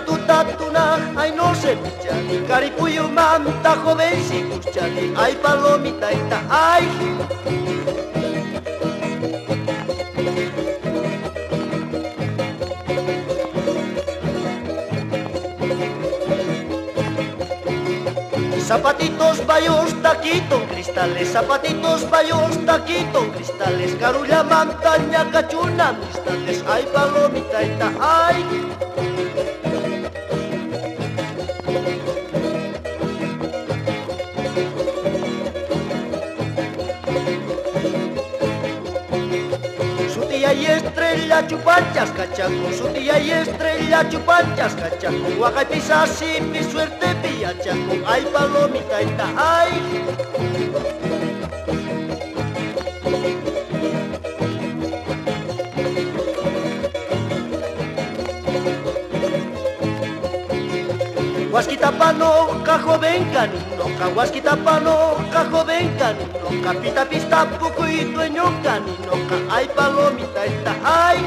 tutatuna, ay no se pichani, caripuyo manta joven si puchani, ay palomita ita, ay. Zapatitos bayos, taquito, cristales, zapatitos bayos, taquito, cristales, carulla, montaña, cachuna, cristales, ay palomita ita, ay. Su tía y estrella chupanchas cachaco, su tía y estrella chupanchas cachaco, guaca y pisasi, mi suerte pillachaco, ay palomita ita, ay. Huasquitapano, cajo vencan, noca, huasquitapano, cajo vencan, noca, pita pista, puco y dueño caninoca, ay palomita esta, ay.